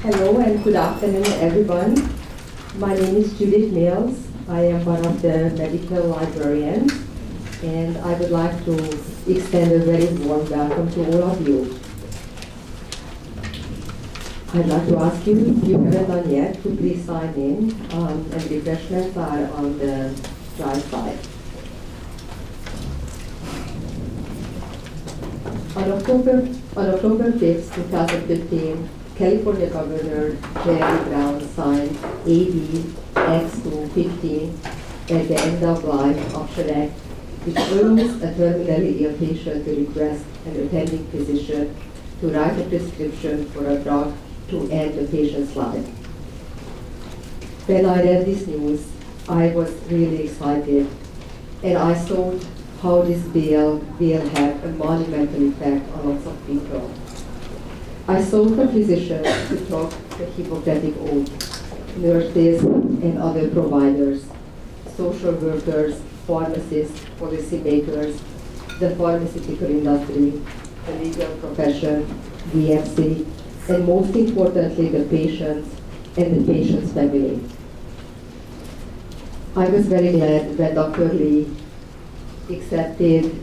Hello and good afternoon, everyone. My name is Judith Mills. I am one of the medical librarians, and I would like to extend a very warm welcome to all of you. I'd like to ask you, if you haven't done yet, to please sign in, and refreshments are on the right side. On October 5th, 2015, California Governor Jerry Brown signed AB X215 at the End of Life Option Act, which allows a terminally ill patient to request an attending physician to write a prescription for a drug to end the patient's life. When I read this news, I was really excited, and I thought how this bill will have a monumental effect on lots of people. I sought for physicians to talk the Hippocratic Oath, nurses and other providers, social workers, pharmacists, policymakers, the pharmaceutical industry, the legal profession, VFC, and most importantly, the patients and the patient's family. I was very glad that Dr. Lee accepted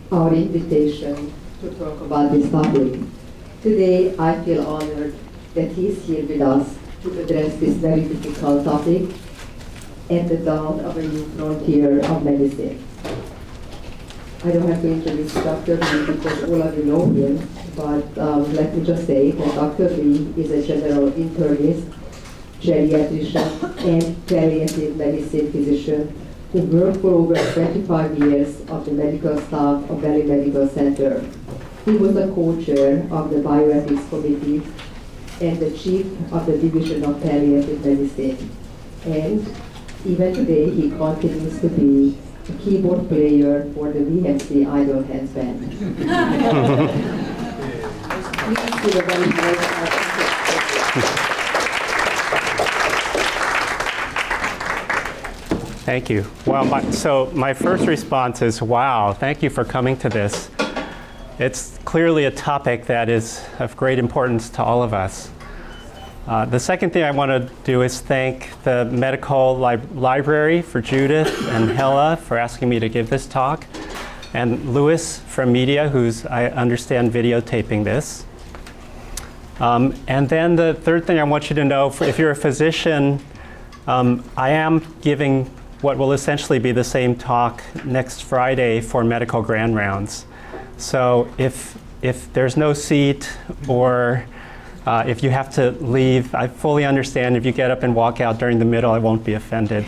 our invitation to talk about this topic. Today, I feel honored that he's here with us to address this very difficult topic at the dawn of a new frontier of medicine. I don't have to introduce Dr. Lee because all of you know him, but let me just say that Dr. Lee is a general internist, geriatrician, and palliative medicine physician who worked for over 25 years of the medical staff of Valley Medical Center. He was a co-chair of the Bioethics Committee and the chief of the Division of Palliative Medicine. And even today, he continues to be a keyboard player for the VFC Idle Hands Band. Please give a very warm Thank you. Well, so my first response is, wow, thank you for coming to this. It's clearly a topic that is of great importance to all of us. The second thing I want to do is thank the medical library for Judith and Hella for asking me to give this talk, and Louis from media, who's, I understand, videotaping this. And then the third thing I want you to know, if you're a physician, I am giving what will essentially be the same talk next Friday for medical grand rounds. So if there's no seat, or if you have to leave, I fully understand. If you get up and walk out during the middle, I won't be offended.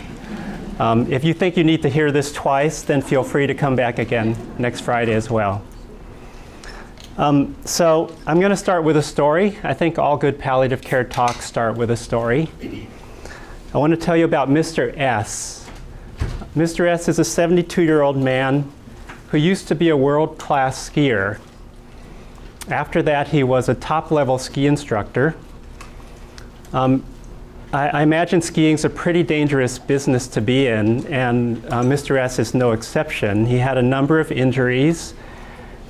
If you think you need to hear this twice, then feel free to come back again next Friday as well. So I'm going to start with a story. I think all good palliative care talks start with a story. I want to tell you about Mr. S. Mr. S is a 72-year-old man who used to be a world-class skier. After that, he was a top-level ski instructor. I imagine skiing is a pretty dangerous business to be in, and Mr. S is no exception. He had a number of injuries.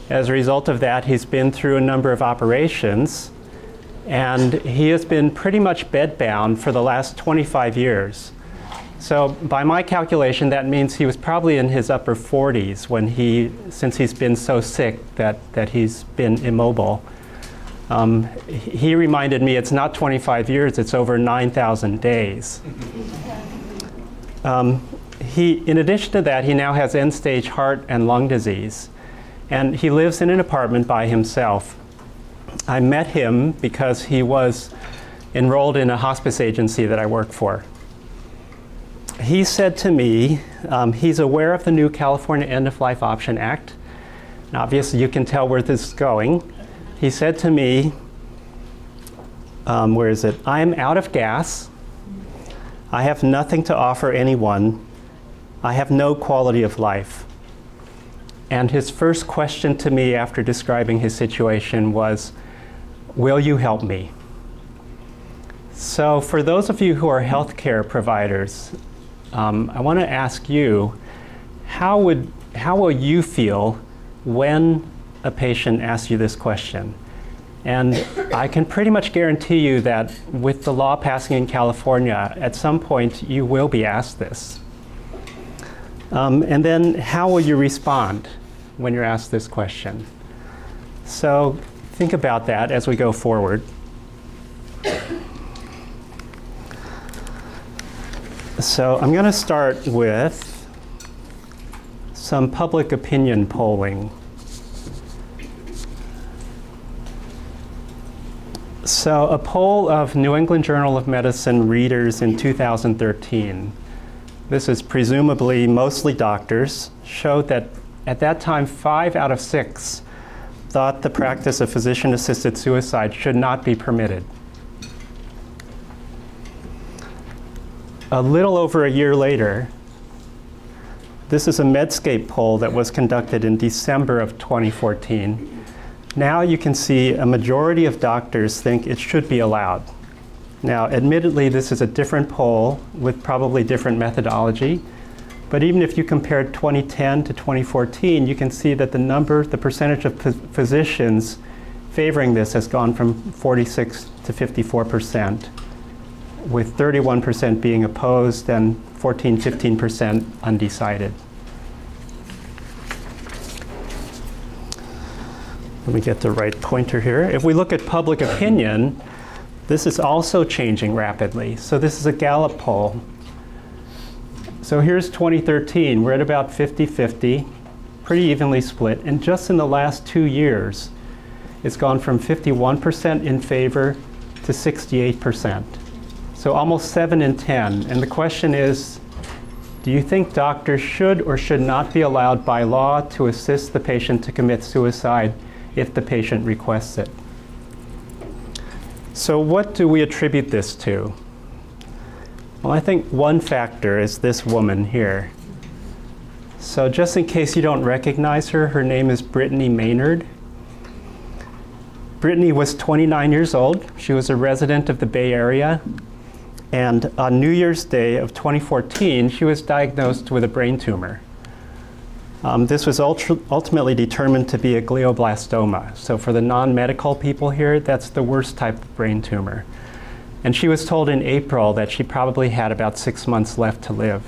As a result of that, he's been through a number of operations, and he has been pretty much bedbound for the last 25 years. So by my calculation, that means he was probably in his upper 40s since he's been so sick that he's been immobile. He reminded me it's not 25 years, it's over 9,000 days. In addition to that, he now has end-stage heart and lung disease, and he lives in an apartment by himself. I met him because he was enrolled in a hospice agency that I work for. He said to me, he's aware of the new California End-of-Life Option Act. And obviously, you can tell where this is going. He said to me, where is it? I am out of gas. I have nothing to offer anyone. I have no quality of life. And his first question to me after describing his situation was, will you help me? So for those of you who are healthcare providers, I want to ask you, how will you feel when a patient asks you this question? And I can pretty much guarantee you that with the law passing in California, at some point you will be asked this. And then how will you respond when you're asked this question? So think about that as we go forward. So I'm going to start with some public opinion polling. So a poll of New England Journal of Medicine readers in 2013, this is presumably mostly doctors, showed that at that time 5 out of 6 thought the practice of physician-assisted suicide should not be permitted. A little over a year later, this is a Medscape poll that was conducted in December of 2014. Now you can see a majority of doctors think it should be allowed. Now, admittedly, this is a different poll with probably different methodology, but even if you compare 2010 to 2014, you can see that the percentage of physicians favoring this has gone from 46 to 54%, with 31% being opposed and 15% undecided. Let me get the right pointer here. If we look at public opinion, this is also changing rapidly. So this is a Gallup poll. So here's 2013. We're at about 50-50, pretty evenly split. And just in the last 2 years, it's gone from 51% in favor to 68%. So almost 7 in 10. And the question is, do you think doctors should or should not be allowed by law to assist the patient to commit suicide if the patient requests it? So what do we attribute this to? Well, I think one factor is this woman here. So just in case you don't recognize her, her name is Brittany Maynard. Brittany was 29 years old. She was a resident of the Bay Area. And on New Year's Day of 2014, she was diagnosed with a brain tumor. This was ultimately determined to be a glioblastoma. So for the non-medical people here, that's the worst type of brain tumor. And she was told in April that she probably had about 6 months left to live.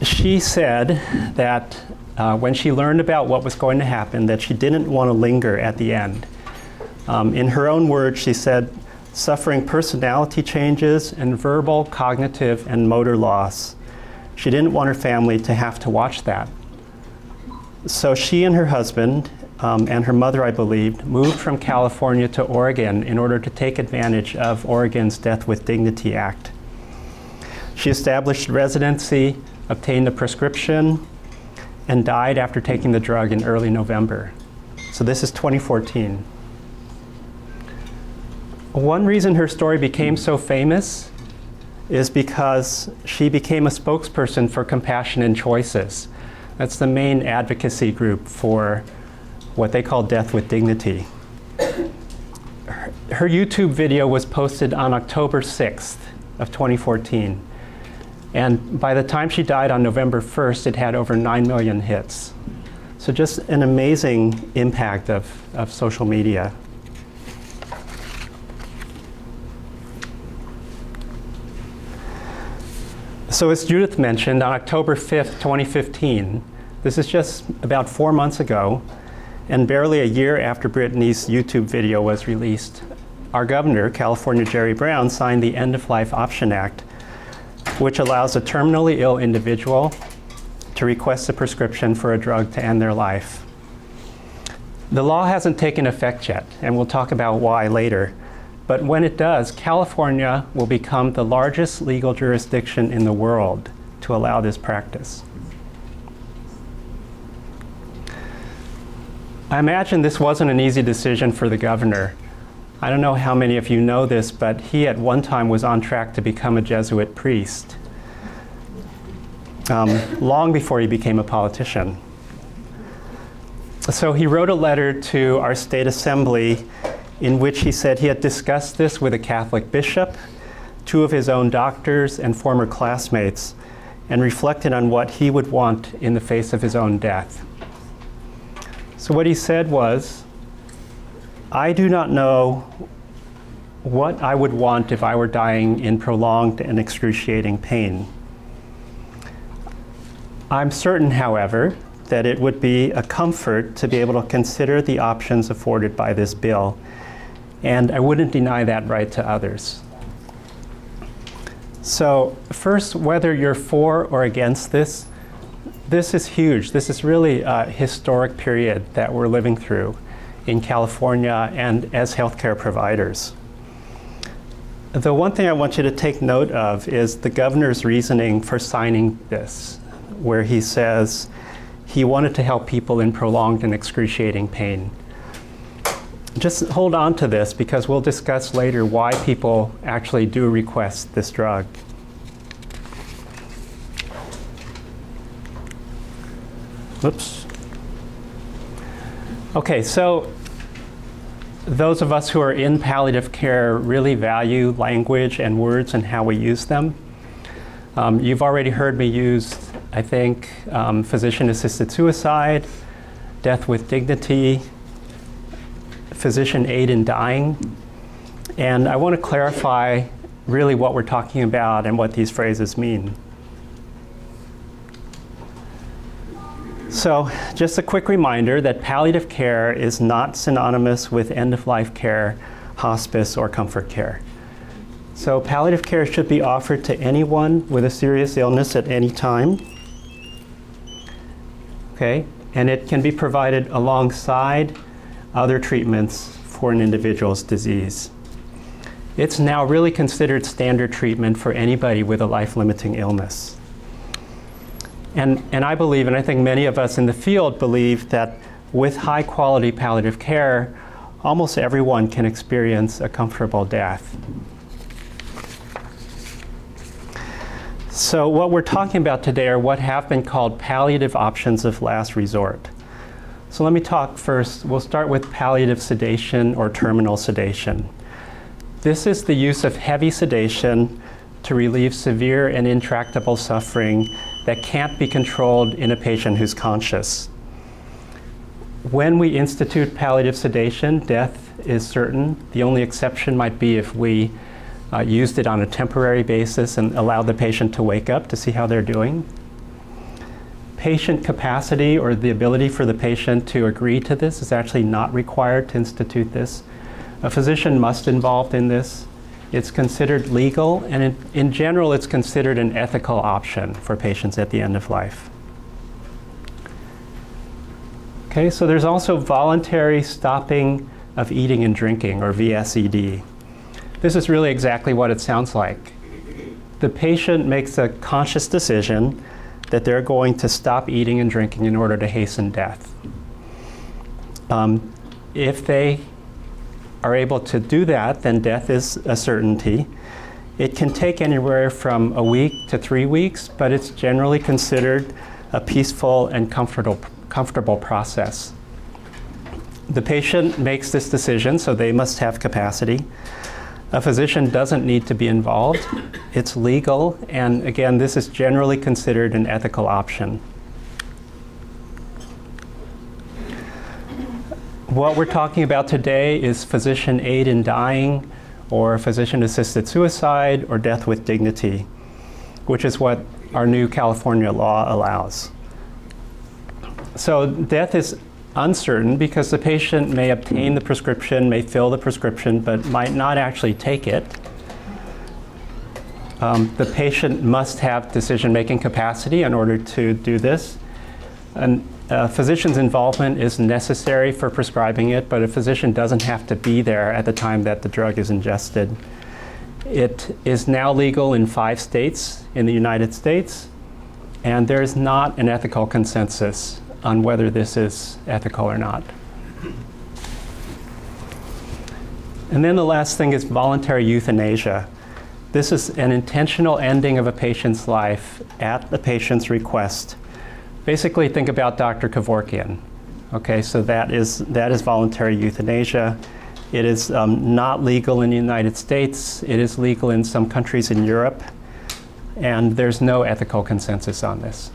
She said that when she learned about what was going to happen, that she didn't want to linger at the end. In her own words, she said, suffering personality changes and verbal, cognitive, and motor loss. She didn't want her family to have to watch that. So she and her husband, and her mother, I believe, moved from California to Oregon in order to take advantage of Oregon's Death with Dignity Act. She established residency, obtained a prescription, and died after taking the drug in early November. So this is 2014. One reason her story became so famous is because she became a spokesperson for Compassion and Choices. That's the main advocacy group for what they call Death with Dignity. Her YouTube video was posted on October 6th of 2014. And by the time she died on November 1st, it had over 9 million hits. So just an amazing impact of social media. So as Judith mentioned, on October 5th, 2015, this is just about 4 months ago, and barely a year after Brittany's YouTube video was released, our governor, California Jerry Brown, signed the End of Life Option Act, which allows a terminally ill individual to request a prescription for a drug to end their life. The law hasn't taken effect yet, and we'll talk about why later. But when it does, California will become the largest legal jurisdiction in the world to allow this practice. I imagine this wasn't an easy decision for the governor. I don't know how many of you know this, but he at one time was on track to become a Jesuit priest, long before he became a politician. So he wrote a letter to our state assembly in which he said he had discussed this with a Catholic bishop, 2 of his own doctors, and former classmates, and reflected on what he would want in the face of his own death. So what he said was, I do not know what I would want if I were dying in prolonged and excruciating pain. I'm certain, however, that it would be a comfort to be able to consider the options afforded by this bill, and I wouldn't deny that right to others. So first, whether you're for or against this is huge. This is really a historic period that we're living through in California and as healthcare providers. The one thing I want you to take note of is the governor's reasoning for signing this, where he says he wanted to help people in prolonged and excruciating pain. Just hold on to this because we'll discuss later why people actually do request this drug. Whoops. Okay, so those of us who are in palliative care really value language and words and how we use them. You've already heard me use, I think, physician-assisted suicide, death with dignity, physician aid in dying. And I want to clarify really what we're talking about and what these phrases mean. So just a quick reminder that palliative care is not synonymous with end-of-life care, hospice, or comfort care. So palliative care should be offered to anyone with a serious illness at any time. Okay, and it can be provided alongside other treatments for an individual's disease. It's now really considered standard treatment for anybody with a life-limiting illness. And I believe, and I think many of us in the field believe, that with high-quality palliative care, almost everyone can experience a comfortable death. So what we're talking about today are what have been called palliative options of last resort. So let me talk first. We'll start with palliative sedation or terminal sedation. This is the use of heavy sedation to relieve severe and intractable suffering that can't be controlled in a patient who's conscious. When we institute palliative sedation, death is certain. The only exception might be if we used it on a temporary basis and allowed the patient to wake up to see how they're doing. Patient capacity, or the ability for the patient to agree to this, is actually not required to institute this. A physician must be involved in this. It's considered legal, and in general, it's considered an ethical option for patients at the end of life. Okay, so there's also voluntary stopping of eating and drinking, or VSED. This is really exactly what it sounds like. The patient makes a conscious decision that they're going to stop eating and drinking in order to hasten death. If they are able to do that, then death is a certainty. It can take anywhere from a week to 3 weeks, but it's generally considered a peaceful and comfortable process. The patient makes this decision, so they must have capacity. A physician doesn't need to be involved. It's legal, and again, this is generally considered an ethical option. What we're talking about today is physician aid in dying, or physician-assisted suicide, or death with dignity, which is what our new California law allows. So death is uncertain because the patient may obtain the prescription, may fill the prescription, but might not actually take it. The patient must have decision-making capacity in order to do this. And a physician's involvement is necessary for prescribing it, but a physician doesn't have to be there at the time that the drug is ingested. It is now legal in 5 states in the United States, and there is not an ethical consensus on whether this is ethical or not. And then the last thing is voluntary euthanasia. This is an intentional ending of a patient's life at the patient's request. Basically, think about Dr. Kevorkian. Okay, so that is voluntary euthanasia. It is not legal in the United States. It is legal in some countries in Europe, and there's no ethical consensus on this.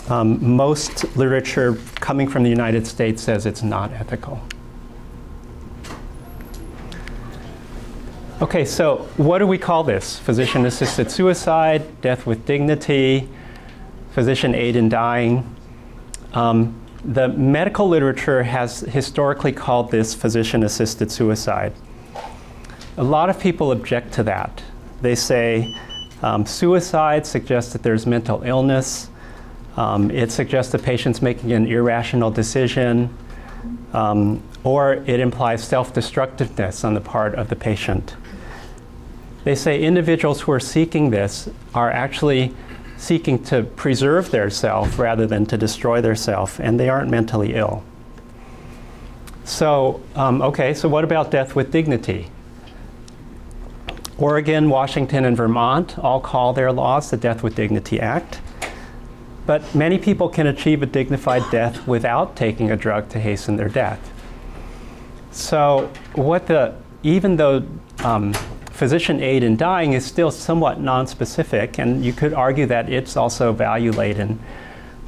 Most literature coming from the United States says it's not ethical. Okay, so what do we call this? Physician-assisted suicide, death with dignity, physician aid in dying. The medical literature has historically called this physician-assisted suicide. A lot of people object to that. They say suicide suggests that there's mental illness. It suggests the patient's making an irrational decision, or it implies self-destructiveness on the part of the patient. They say individuals who are seeking this are actually seeking to preserve their self rather than to destroy their self, and they aren't mentally ill. So, okay, so what about death with dignity? Oregon, Washington, and Vermont all call their laws the Death with Dignity Act. But many people can achieve a dignified death without taking a drug to hasten their death. So even though physician aid in dying is still somewhat nonspecific, and you could argue that it's also value-laden,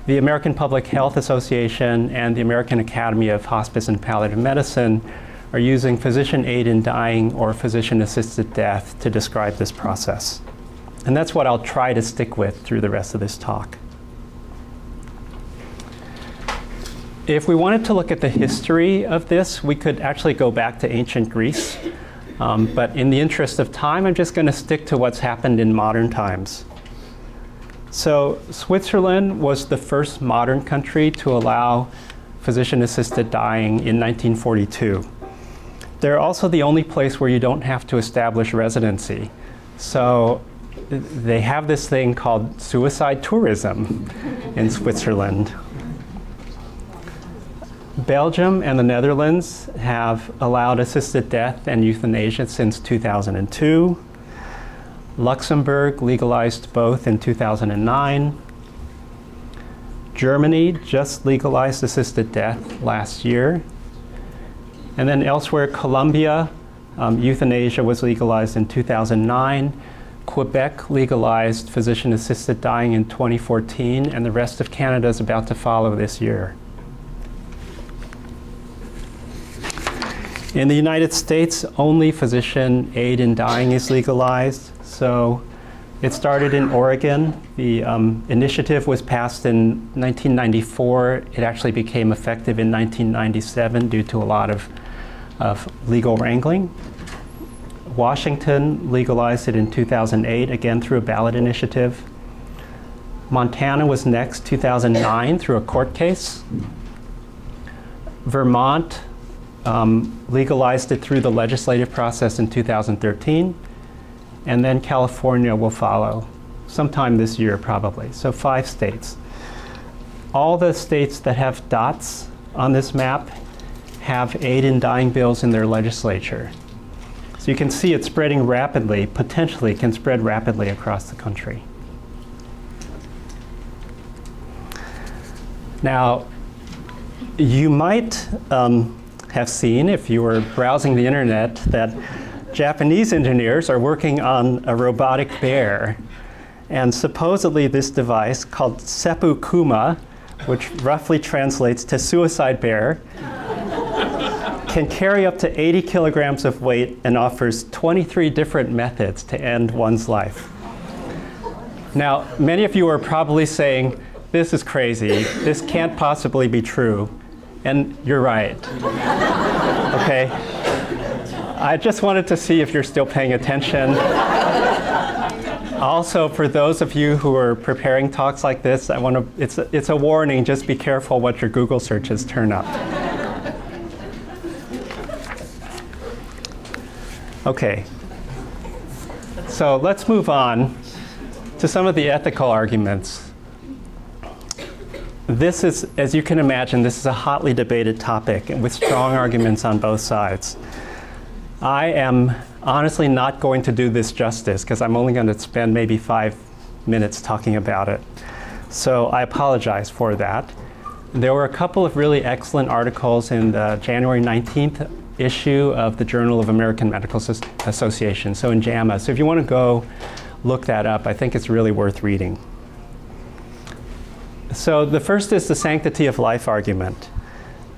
the American Public Health Association and the American Academy of Hospice and Palliative Medicine are using physician aid in dying or physician-assisted death to describe this process. And that's what I'll try to stick with through the rest of this talk. If we wanted to look at the history of this, we could actually go back to ancient Greece. But in the interest of time, I'm just going to stick to what's happened in modern times. So Switzerland was the first modern country to allow physician-assisted dying in 1942. They're also the only place where you don't have to establish residency. So they have this thing called suicide tourism in Switzerland. Belgium and the Netherlands have allowed assisted death and euthanasia since 2002. Luxembourg legalized both in 2009. Germany just legalized assisted death last year. And then elsewhere, Colombia, euthanasia was legalized in 2009. Quebec legalized physician-assisted dying in 2014, and the rest of Canada is about to follow this year. In the United States, only physician aid in dying is legalized. So it started in Oregon. The initiative was passed in 1994. It actually became effective in 1997 due to a lot of legal wrangling. Washington legalized it in 2008, again through a ballot initiative. Montana was next, 2009, through a court case. Vermont legalized it through the legislative process in 2013, and then California will follow sometime this year probably. So 5 states. All the states that have dots on this map have aid in dying bills in their legislature. So you can see it's spreading rapidly, potentially can spread rapidly across the country. Now, you might have seen, if you were browsing the internet, that Japanese engineers are working on a robotic bear. And supposedly this device, called Seppu Kuma, which roughly translates to suicide bear, can carry up to 80 kilograms of weight and offers 23 different methods to end one's life. Now, many of you are probably saying, this is crazy, this can't possibly be true. And you're right. Okay? I just wanted to see if you're still paying attention. Also, for those of you who are preparing talks like this, it's a warning, just be careful what your Google searches turn up. Okay. So let's move on to some of the ethical arguments. This is, as you can imagine, this is a hotly debated topic with strong arguments on both sides. I am honestly not going to do this justice because I'm only going to spend maybe 5 minutes talking about it. So I apologize for that. There were a couple of really excellent articles in the January 19th issue of the Journal of American Medical Association, so in JAMA. So if you want to go look that up, I think it's really worth reading. So the first is the sanctity of life argument.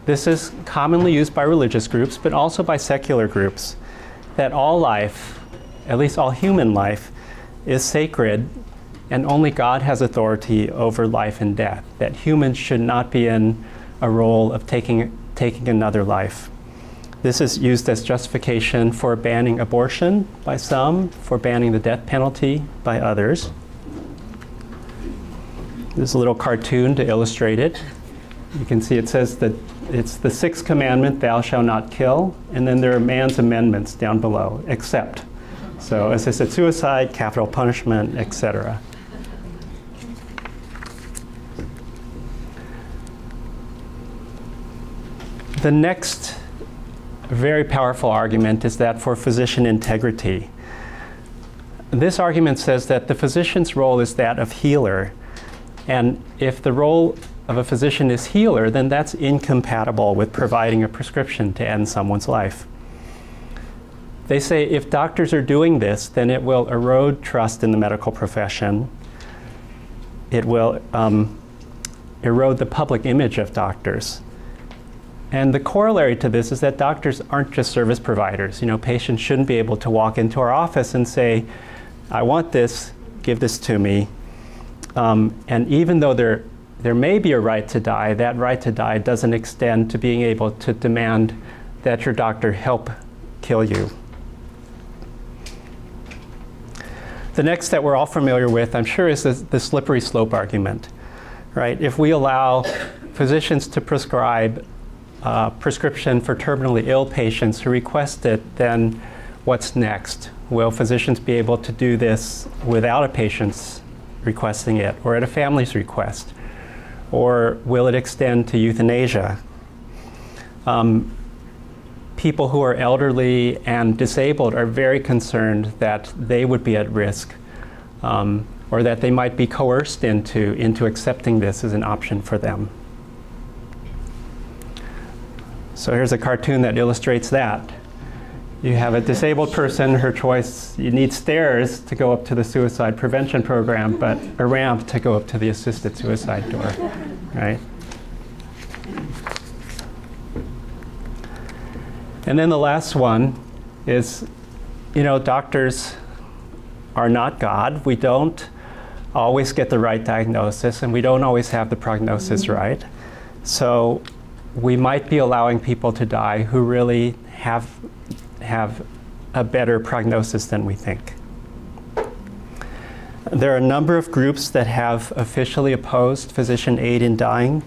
This is commonly used by religious groups, but also by secular groups, that all life, at least all human life, is sacred, and only God has authority over life and death, that humans should not be in a role of taking another life. This is used as justification for banning abortion by some, for banning the death penalty by others. There's a little cartoon to illustrate it. You can see it says that it's the sixth commandment, thou shalt not kill, and then there are man's amendments down below, except. So assisted suicide, capital punishment, etc. The next very powerful argument is that for physician integrity. This argument says that the physician's role is that of healer, and if the role of a physician is healer, then that's incompatible with providing a prescription to end someone's life. They say if doctors are doing this, then it will erode trust in the medical profession. It will erode the public image of doctors. And the corollary to this is that doctors aren't just service providers. You know, patients shouldn't be able to walk into our office and say, I want this, give this to me. And even though there may be a right to die, that right to die doesn't extend to being able to demand that your doctor help kill you. The next that we're all familiar with, I'm sure, is the slippery slope argument, right? If we allow physicians to prescribe prescription for terminally ill patients who request it, then what's next? Will physicians be able to do this without a patient's requesting it, or at a family's request? Or will it extend to euthanasia? People who are elderly and disabled are very concerned that they would be at risk, or that they might be coerced into accepting this as an option for them. So here's a cartoon that illustrates that. You have a disabled person, her choice, you need stairs to go up to the suicide prevention program, but a ramp to go up to the assisted suicide door, right? And then the last one is, you know, doctors are not God. We don't always get the right diagnosis, and we don't always have the prognosis right. So we might be allowing people to die who really have a better prognosis than we think. There are a number of groups that have officially opposed physician aid in dying.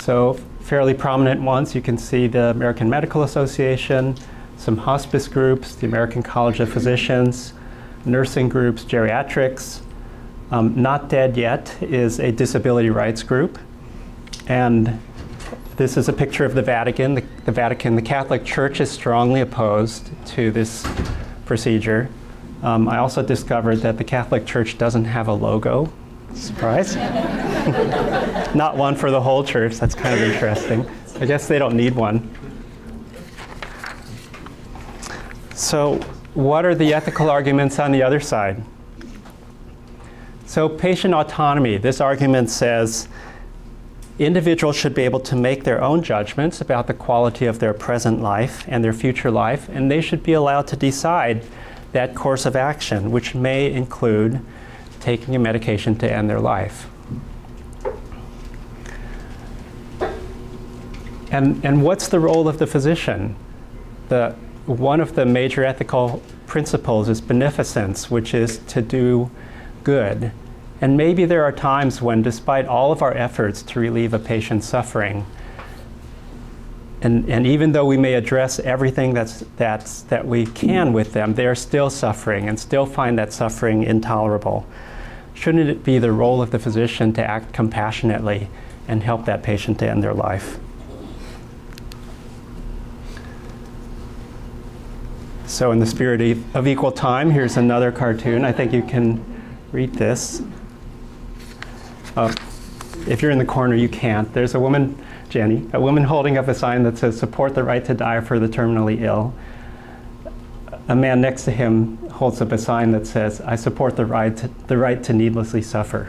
So fairly prominent ones, you can see the American Medical Association, some hospice groups, the American College of Physicians, nursing groups, geriatrics. Not Dead Yet is a disability rights group. And this is a picture of the Vatican. The Catholic Church is strongly opposed to this procedure. I also discovered that the Catholic Church doesn't have a logo. Surprise? Not one for the whole church. That's kind of interesting. I guess they don't need one. So what are the ethical arguments on the other side? So patient autonomy. This argument says individuals should be able to make their own judgments about the quality of their present life and their future life, and they should be allowed to decide that course of action, which may include taking a medication to end their life. And what's the role of the physician? One of the major ethical principles is beneficence, which is to do good. And maybe there are times when, despite all of our efforts to relieve a patient's suffering, and even though we may address everything that we can with them, they are still suffering and still find that suffering intolerable. Shouldn't it be the role of the physician to act compassionately and help that patient to end their life? So in the spirit of equal time, here's another cartoon. I think you can read this. If you're in the corner, you can't. There's a woman, Jenny, a woman holding up a sign that says, "Support the right to die for the terminally ill." A man next to him holds up a sign that says, "I support the right to needlessly suffer."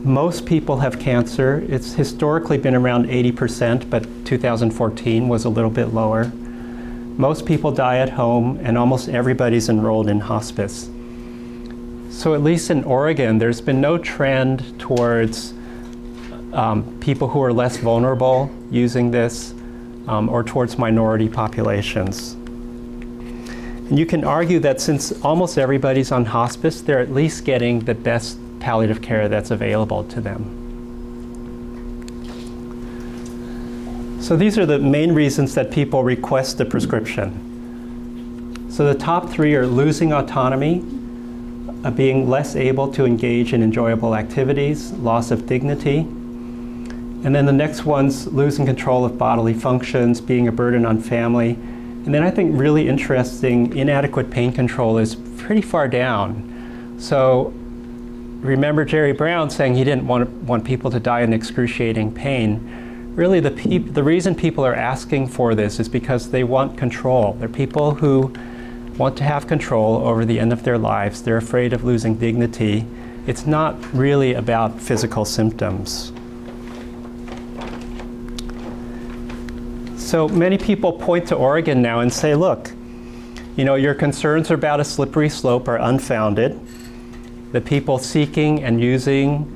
Most people have cancer. It's historically been around 80%, but 2014 was a little bit lower. Most people die at home, and almost everybody's enrolled in hospice. So at least in Oregon, there's been no trend towards people who are less vulnerable using this, or towards minority populations. And you can argue that since almost everybody's on hospice, they're at least getting the best palliative care that's available to them. So these are the main reasons that people request a prescription. So the top three are losing autonomy, being less able to engage in enjoyable activities, loss of dignity. And then the next one's losing control of bodily functions, being a burden on family. And then I think really interesting, inadequate pain control is pretty far down. So remember Jerry Brown saying he didn't want people to die in excruciating pain. Really the reason people are asking for this is because they want control. They're people who want to have control over the end of their lives. They're afraid of losing dignity. It's not really about physical symptoms. So many people point to Oregon now and say, look, you know, your concerns about a slippery slope are unfounded. The people seeking and using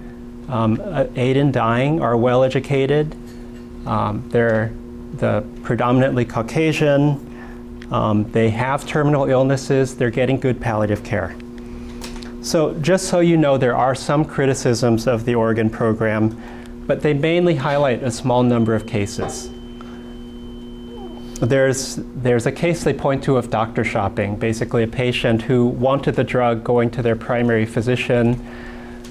aid in dying are well educated. They're predominantly Caucasian. They have terminal illnesses. They're getting good palliative care. So just so you know, there are some criticisms of the Oregon program, but they mainly highlight a small number of cases. There's a case they point to of doctor shopping, basically a patient who wanted the drug going to their primary physician,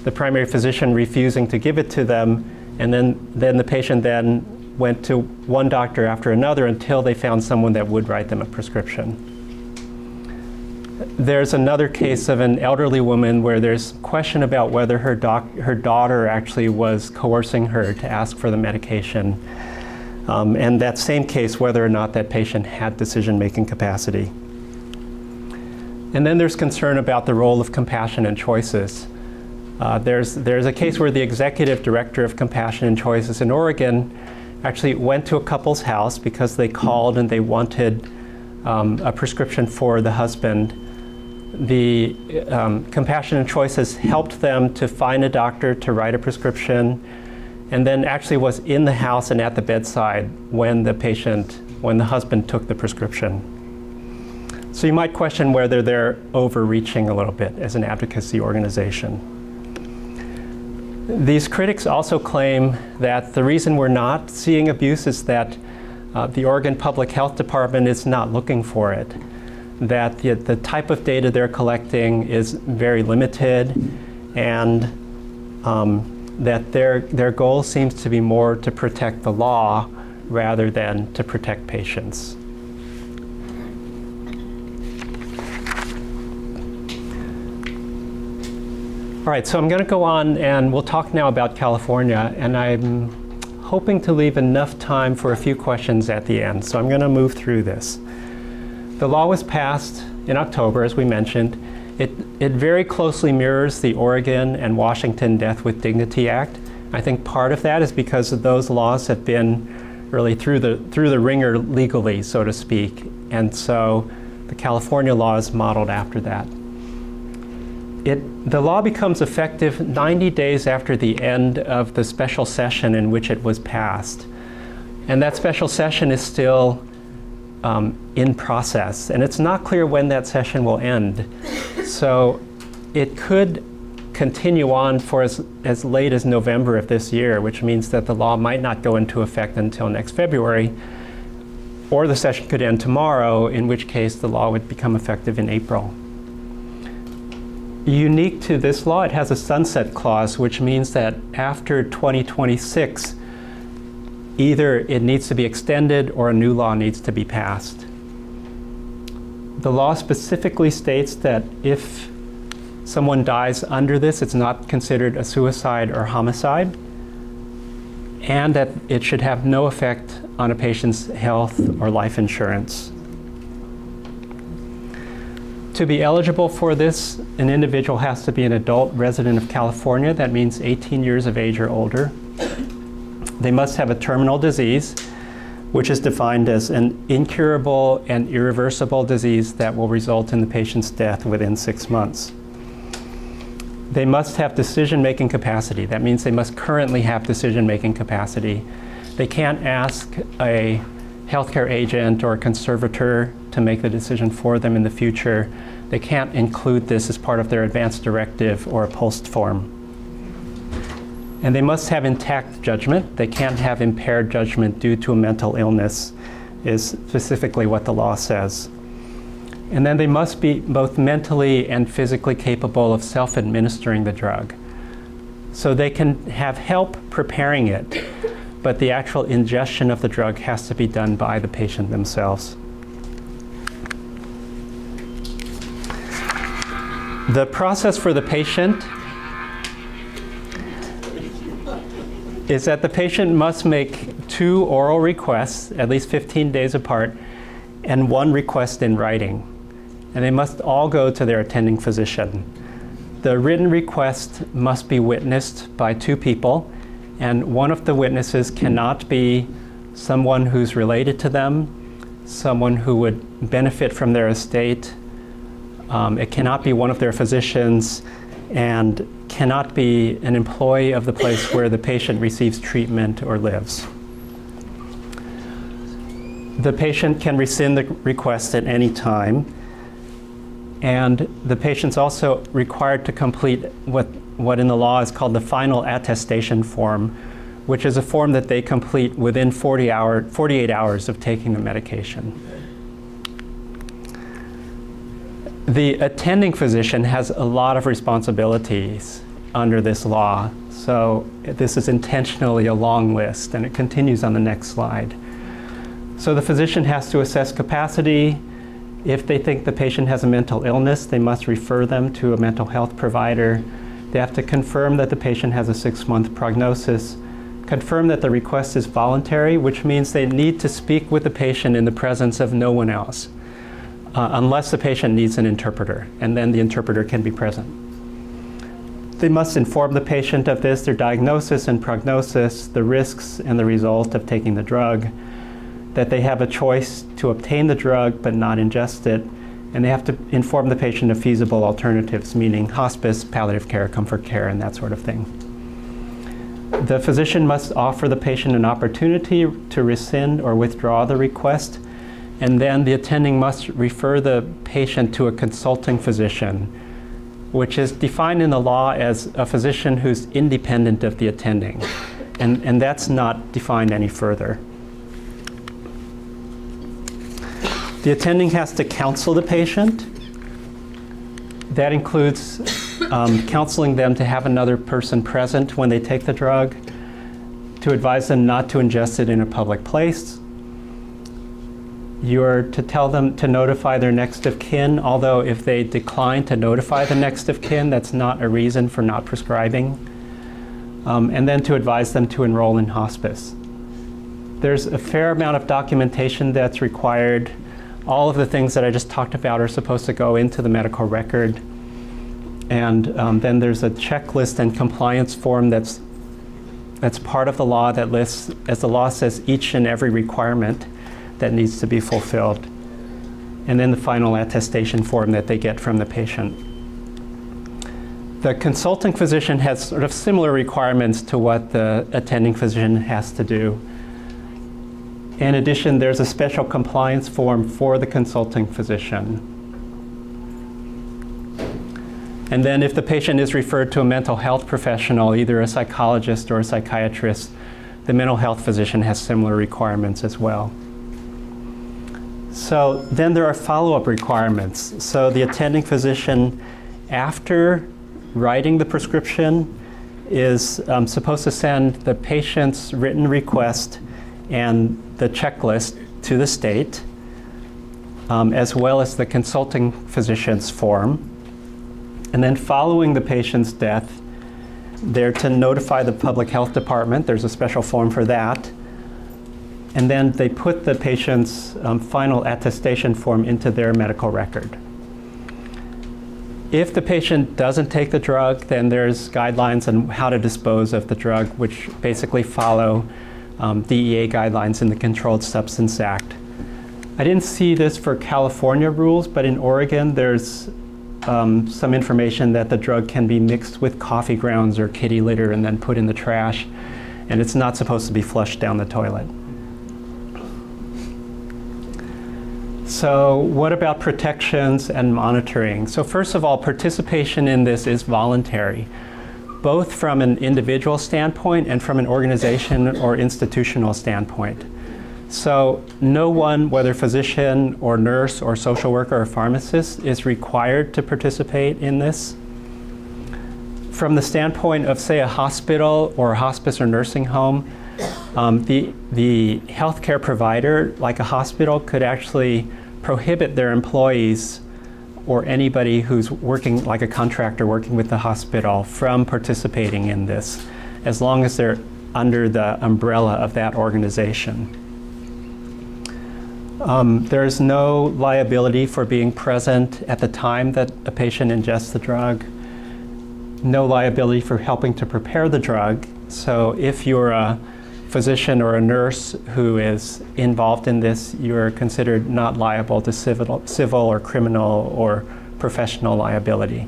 the primary physician refusing to give it to them, and then the patient then went to one doctor after another until they found someone that would write them a prescription. There's another case of an elderly woman where there's question about whether her daughter actually was coercing her to ask for the medication. And that same case, whether or not that patient had decision-making capacity. And then there's concern about the role of compassion and choices. There's a case where the executive director of Compassion and Choices in Oregon actually went to a couple's house because they called and they wanted a prescription for the husband. The Compassion and Choices helped them to find a doctor to write a prescription, and then actually was in the house and at the bedside when the husband took the prescription. So you might question whether they're overreaching a little bit as an advocacy organization. These critics also claim that the reason we're not seeing abuse is that the Oregon Public Health Department is not looking for it, that the type of data they're collecting is very limited, and that their goal seems to be more to protect the law rather than to protect patients. All right, so I'm going to go on and we'll talk now about California, and I'm hoping to leave enough time for a few questions at the end, so I'm going to move through this. The law was passed in October, as we mentioned. It very closely mirrors the Oregon and Washington Death with Dignity Act. I think part of that is because those laws have been really through the ringer legally, so to speak, and so the California law is modeled after that. The law becomes effective 90 days after the end of the special session in which it was passed, and that special session is still in process, and it's not clear when that session will end. So it could continue on for as late as November of this year, which means that the law might not go into effect until next February, or the session could end tomorrow, in which case the law would become effective in April. Unique to this law, it has a sunset clause, which means that after 2026, either it needs to be extended or a new law needs to be passed. The law specifically states that if someone dies under this, it's not considered a suicide or homicide, and that it should have no effect on a patient's health or life insurance. To be eligible for this, an individual has to be an adult resident of California. That means 18 years of age or older. They must have a terminal disease, which is defined as an incurable and irreversible disease that will result in the patient's death within 6 months. They must have decision-making capacity. That means they must currently have decision-making capacity. They can't ask a healthcare agent or a conservator to make the decision for them in the future. They can't include this as part of their advance directive or a post form. And they must have intact judgment. They can't have impaired judgment due to a mental illness, is specifically what the law says. And then they must be both mentally and physically capable of self-administering the drug. So they can have help preparing it, but the actual ingestion of the drug has to be done by the patient themselves. The process for the patient is that the patient must make 2 oral requests, at least 15 days apart, and 1 request in writing. And they must all go to their attending physician. The written request must be witnessed by 2 people, and one of the witnesses cannot be someone who's related to them, someone who would benefit from their estate. It cannot be one of their physicians, and cannot be an employee of the place where the patient receives treatment or lives. The patient can rescind the request at any time, and the patient's also required to complete what in the law is called the final attestation form, which is a form that they complete within 48 hours of taking the medication. The attending physician has a lot of responsibilities under this law. So this is intentionally a long list, and it continues on the next slide. So the physician has to assess capacity. If they think the patient has a mental illness, they must refer them to a mental health provider. They have to confirm that the patient has a 6-month prognosis, confirm that the request is voluntary, which means they need to speak with the patient in the presence of no one else. Unless the patient needs an interpreter, and then the interpreter can be present. They must inform the patient of this, their diagnosis and prognosis, the risks and the result of taking the drug, that they have a choice to obtain the drug but not ingest it, and they have to inform the patient of feasible alternatives, meaning hospice, palliative care, comfort care, and that sort of thing. The physician must offer the patient an opportunity to rescind or withdraw the request, and then the attending must refer the patient to a consulting physician, which is defined in the law as a physician who's independent of the attending. And that's not defined any further. The attending has to counsel the patient. That includes counseling them to have another person present when they take the drug, to advise them not to ingest it in a public place. You're to tell them to notify their next of kin, although if they decline to notify the next of kin, that's not a reason for not prescribing. And then to advise them to enroll in hospice. There's a fair amount of documentation that's required. All of the things that I just talked about are supposed to go into the medical record. And then there's a checklist and compliance form that's part of the law that lists, as the law says, each and every requirement that needs to be fulfilled. And then the final attestation form that they get from the patient. The consulting physician has sort of similar requirements to what the attending physician has to do. In addition, there's a special compliance form for the consulting physician. And then if the patient is referred to a mental health professional, either a psychologist or a psychiatrist, the mental health physician has similar requirements as well. So then there are follow-up requirements. So the attending physician, after writing the prescription, is supposed to send the patient's written request and the checklist to the state, as well as the consulting physician's form. And then following the patient's death, they're to notify the public health department. There's a special form for that. And then they put the patient's final attestation form into their medical record. If the patient doesn't take the drug, then there's guidelines on how to dispose of the drug, which basically follow DEA guidelines in the Controlled Substance Act. I didn't see this for California rules, but in Oregon there's some information that the drug can be mixed with coffee grounds or kitty litter and then put in the trash, and it's not supposed to be flushed down the toilet. So what about protections and monitoring? So first of all, participation in this is voluntary, both from an individual standpoint and from an organization or institutional standpoint. So no one, whether physician or nurse or social worker or pharmacist, is required to participate in this. From the standpoint of, say, a hospital or a hospice or nursing home, the healthcare provider, like a hospital, could actually prohibit their employees or anybody who's working, like a contractor working with the hospital, from participating in this, as long as they're under the umbrella of that organization. There's no liability for being present at the time that a patient ingests the drug, no liability for helping to prepare the drug. So if you're a physician or a nurse who is involved in this, you're considered not liable to civil or criminal or professional liability.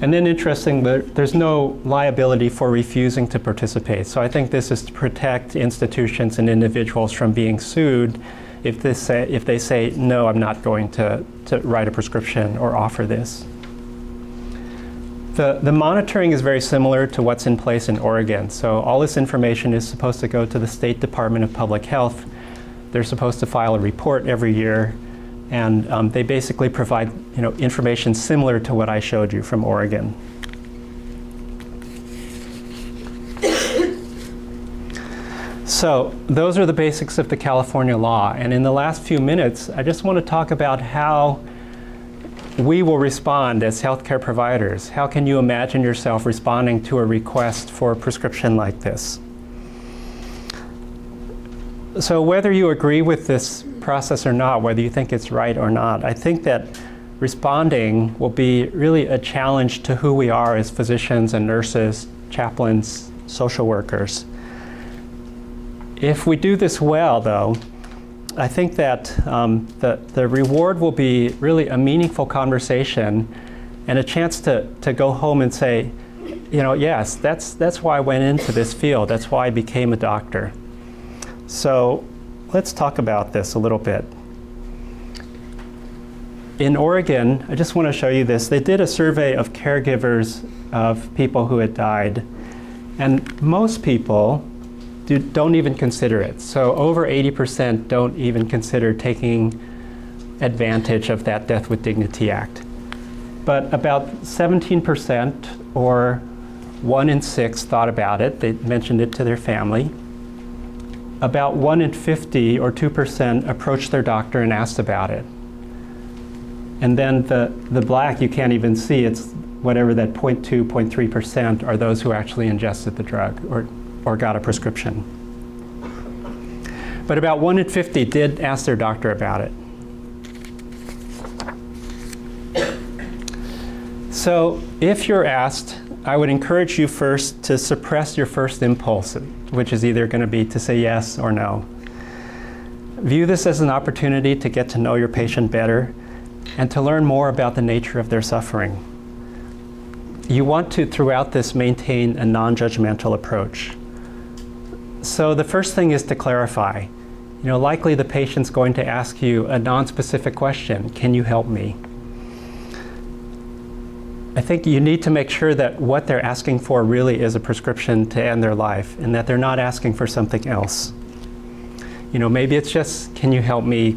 And then interestingly, there's no liability for refusing to participate. So I think this is to protect institutions and individuals from being sued if they say, no, I'm not going to write a prescription or offer this. The monitoring is very similar to what's in place in Oregon. So all this information is supposed to go to the State Department of Public Health. They're supposed to file a report every year, and they basically provide information similar to what I showed you from Oregon. So those are the basics of the California law. And in the last few minutes, I just want to talk about how we will respond as healthcare providers. How can you imagine yourself responding to a request for a prescription like this? So whether you agree with this process or not, whether you think it's right or not, I think that responding will be really a challenge to who we are as physicians and nurses, chaplains, social workers. If we do this well, though, I think that the reward will be really a meaningful conversation and a chance to go home and say, yes, that's why I went into this field. That's why I became a doctor. So let's talk about this a little bit. In Oregon, I just want to show you this. They did a survey of caregivers of people who had died, and most people don't even consider it. So over 80% don't even consider taking advantage of that Death with Dignity Act. But about 17%, or 1 in 6, thought about it. They mentioned it to their family. About 1 in 50, or 2%, approached their doctor and asked about it. And then the black, you can't even see, it's whatever that 0.2, 0.3% are those who actually ingested the drug or got a prescription. But about 1 in 50 did ask their doctor about it. So if you're asked, I would encourage you first to suppress your first impulse, which is either going to be to say yes or no. View this as an opportunity to get to know your patient better and to learn more about the nature of their suffering. You want to, throughout this, maintain a non-judgmental approach. So the first thing is to clarify. Likely the patient's going to ask you a non-specific question. Can you help me? I think you need to make sure that what they're asking for really is a prescription to end their life, and that they're not asking for something else. Maybe it's just, can you help me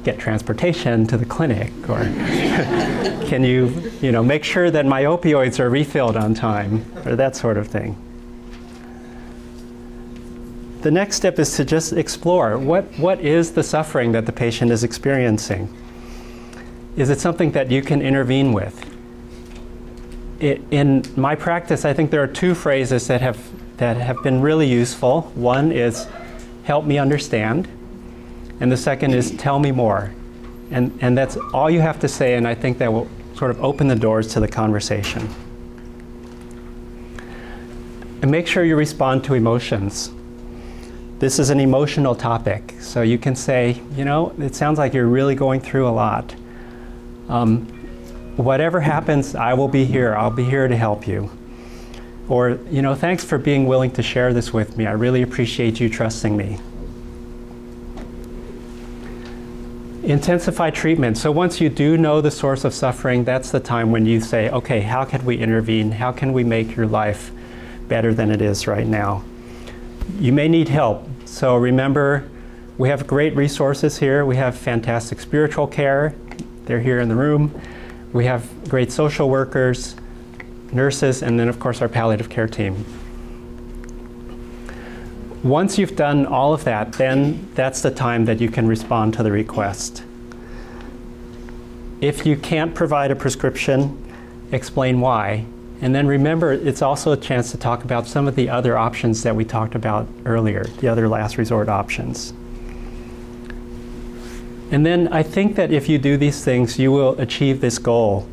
get transportation to the clinic? Or can you, make sure that my opioids are refilled on time? Or that sort of thing. The next step is to just explore what is the suffering that the patient is experiencing. Is it something that you can intervene with? In my practice, I think there are 2 phrases that have been really useful. One is, help me understand, and the second is, tell me more. And that's all you have to say, and I think that will sort of open the doors to the conversation. And make sure you respond to emotions. This is an emotional topic, so you can say, you know, it sounds like you're really going through a lot. Whatever happens, I will be here. I'll be here to help you. Or, you know, thanks for being willing to share this with me. I really appreciate you trusting me. Intensify treatment. So once you do know the source of suffering, that's the time when you say, okay, how can we intervene? How can we make your life better than it is right now? You may need help. So remember, we have great resources here. We have fantastic spiritual care. They're here in the room. We have great social workers, nurses, and then of course our palliative care team. Once you've done all of that, then that's the time that you can respond to the request. If you can't provide a prescription, explain why. And then remember, it's also a chance to talk about some of the other options that we talked about earlier, the other last resort options. And then I think that if you do these things, you will achieve this goal,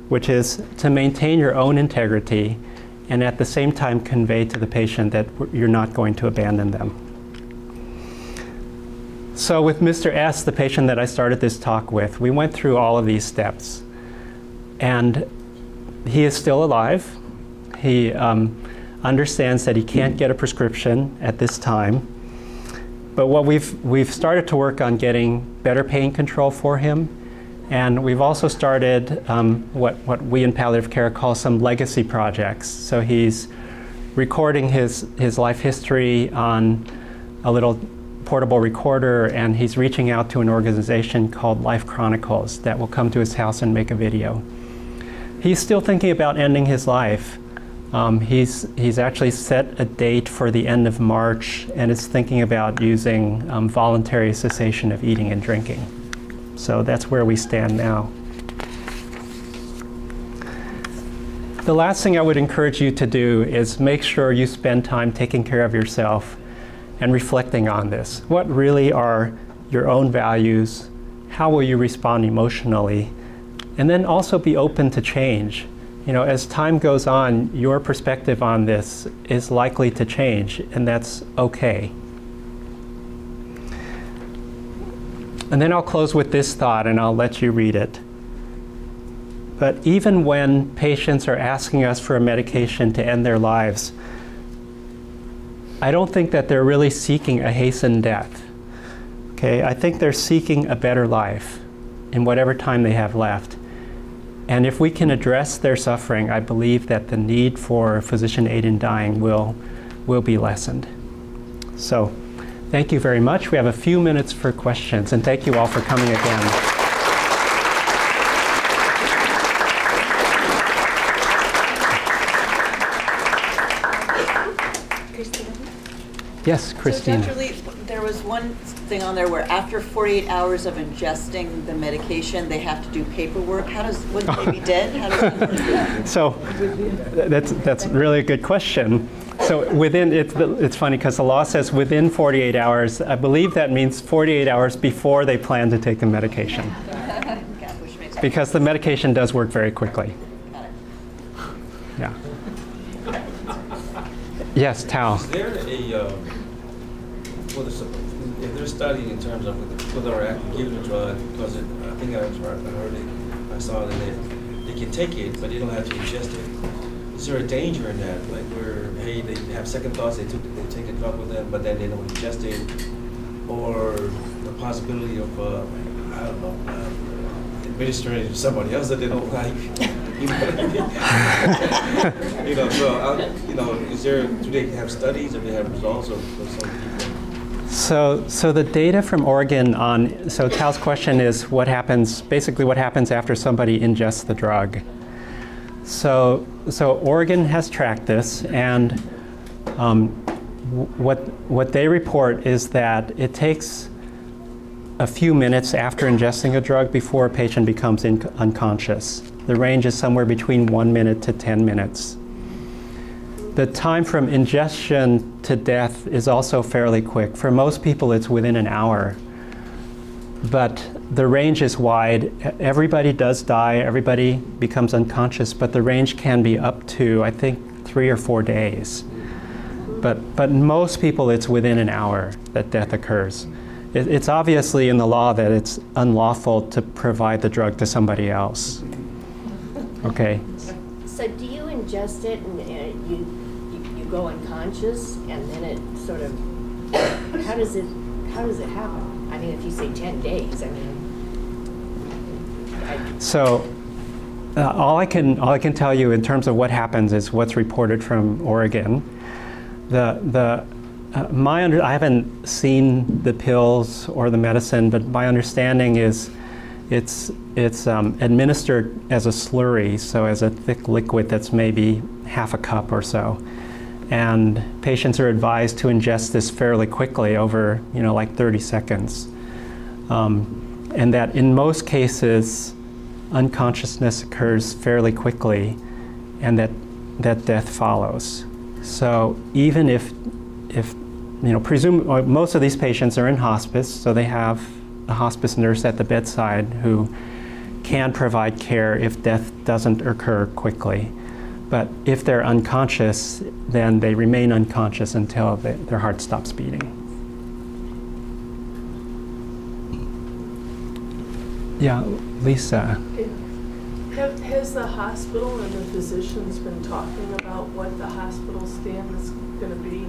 which is to maintain your own integrity and at the same time convey to the patient that you're not going to abandon them. So with Mr. S, the patient that I started this talk with, we went through all of these steps. And he is still alive. He understands that he can't get a prescription at this time. But what we've started to work on getting better pain control for him. And we've also started what we in palliative care call some legacy projects. So he's recording his life history on a little portable recorder, and he's reaching out to an organization called Life Chronicles that will come to his house and make a video. He's still thinking about ending his life. He's actually set a date for the end of March and is thinking about using voluntary cessation of eating and drinking. So that's where we stand now. The last thing I would encourage you to do is make sure you spend time taking care of yourself and reflecting on this. What really are your own values? How will you respond emotionally? And then also be open to change. You know, as time goes on, your perspective on this is likely to change, and that's okay. And then I'll close with this thought, and I'll let you read it. But even when patients are asking us for a medication to end their lives, I don't think that they're really seeking a hastened death. Okay, I think they're seeking a better life in whatever time they have left. And if we can address their suffering, I believe that the need for physician aid in dying will be lessened. So, thank you very much. We have a few minutes for questions, and thank you all for coming again. Yes, Christine. So Dr. Lee, there was one thing on there where after 48 hours of ingesting the medication, they have to do paperwork. Would they be dead? How does that work? So that's really a good question. So it's funny because the law says within 48 hours. I believe that means 48 hours before they plan to take the medication. Because the medication does work very quickly. Got it. Yeah. Yes, Tao. Is there if they're studying in terms of whether they're given a drug, because I think I heard it, I saw that they can take it, but they don't have to ingest it. Is there a danger in that, like where, hey, they have second thoughts, they take the drug with them, but then they don't ingest it, or the possibility of, I don't know, administering it to somebody else that they don't like. Do they have studies, or they have results of some people? So the data from Oregon so Tao's question is basically what happens after somebody ingests the drug. So Oregon has tracked this, and what they report is that it takes a few minutes after ingesting a drug before a patient becomes unconscious. The range is somewhere between 1 minute to 10 minutes. The time from ingestion to death is also fairly quick. For most people, it's within an hour. But the range is wide. Everybody does die, everybody becomes unconscious, but the range can be up to, I think, 3 or 4 days. But most people, it's within an hour that death occurs. It's obviously in the law that it's unlawful to provide the drug to somebody else. Okay. So do you ingest it and you go unconscious and then it sort of, how does it happen? I mean, if you say 10 days, I mean. So all I can tell you in terms of what happens is what's reported from Oregon. I haven't seen the pills or the medicine, but my understanding is it's administered as a slurry, so as a thick liquid that's maybe half a cup or so. And patients are advised to ingest this fairly quickly over, like 30 seconds. And that in most cases, unconsciousness occurs fairly quickly and that death follows. So even if most of these patients are in hospice, so they have a hospice nurse at the bedside who can provide care if death doesn't occur quickly. But if they're unconscious, then they remain unconscious until their heart stops beating. Yeah, Lisa. Has the hospital and the physicians been talking about what the hospital stand is going to be,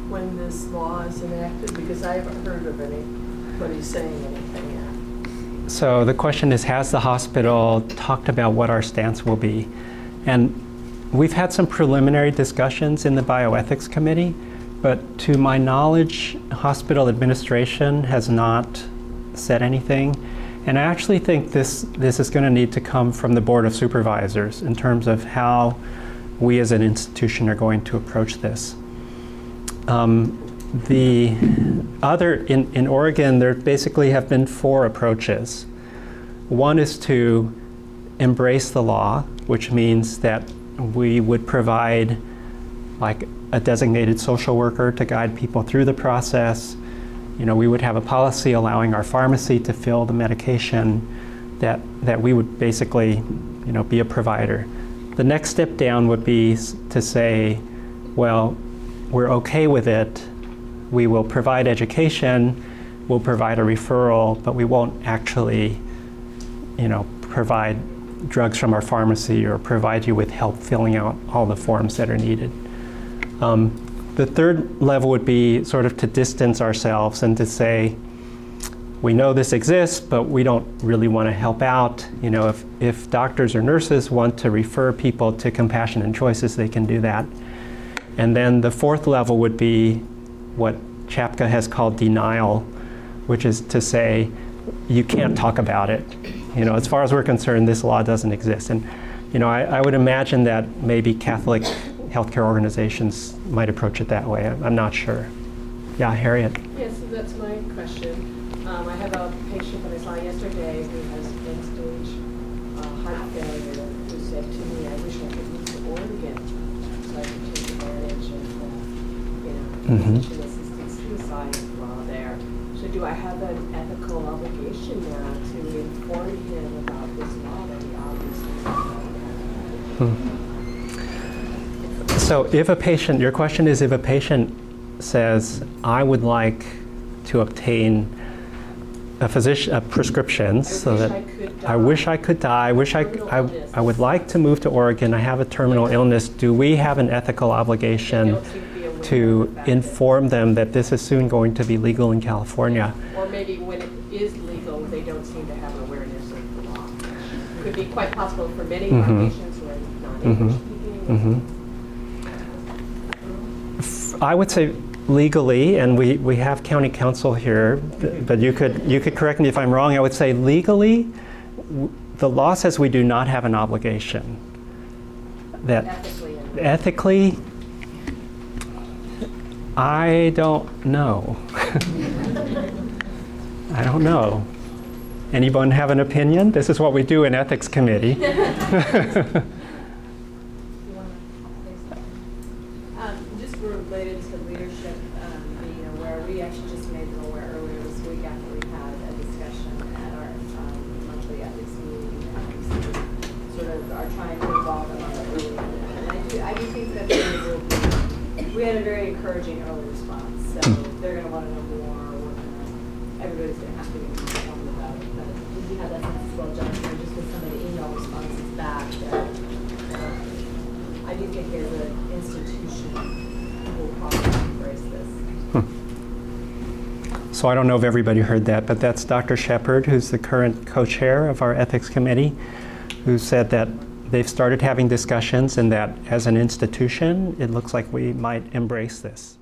when this law is enacted? Because I haven't heard of anybody saying anything yet. So the question is, has the hospital talked about what our stance will be? And we've had some preliminary discussions in the bioethics committee, but to my knowledge, hospital administration has not said anything. And I actually think this is going to need to come from the Board of Supervisors in terms of how we as an institution are going to approach this. The other, in Oregon, there basically have been 4 approaches. One is to embrace the law, which means that we would provide like a designated social worker to guide people through the process. We would have a policy allowing our pharmacy to fill the medication, that we would basically, be a provider. The next step down would be to say, well, we're okay with it. We will provide education, we'll provide a referral, but we won't actually, provide drugs from our pharmacy or provide you with help filling out all the forms that are needed. The third level would be sort of to distance ourselves and to say, we know this exists, but we don't really want to help out. If doctors or nurses want to refer people to Compassion and Choices, they can do that. And then the fourth level would be what CHAPCA has called denial, which is to say, you can't talk about it. As far as we're concerned, this law doesn't exist. And I would imagine that maybe Catholic healthcare organizations might approach it that way. I'm not sure. Yeah, Harriet. Yes, so that's my question. I have a patient that I saw yesterday who has end-stage heart failure who said to me, I wish I could move to Oregon so I could take advantage of physician-assisted suicide law there. So do I have an ethical obligation now to inform him about this law that he obviously doesn't know? So if a patient, your question is if a patient says, I would like to obtain a prescription so that I wish I could die, I would like to move to Oregon, I have a terminal illness, do we have an ethical obligation to inform them that this is soon going to be legal in California? Or maybe when it is legal, they don't seem to have an awareness of the law. It could be quite possible for many of our patients who are non-English speaking. I would say legally, and we have county counsel here, but you could correct me if I'm wrong. I would say legally, the law says we do not have an obligation. That ethically, I don't know. I don't know. Anyone have an opinion? This is what we do in ethics committee. Just related to leadership, where we actually just made them aware earlier this week after we had a discussion We had a very encouraging early response, so they're gonna wanna know more, everybody's gonna have to get more informed about it, but Did you have that sense as well, Jennifer, just with some of the email responses back that I do think as an institution, we'll probably embrace this. So I don't know if everybody heard that, but that's Dr. Shepard, who's the current co-chair of our ethics committee, who said that they've started having discussions and that as an institution, it looks like we might embrace this.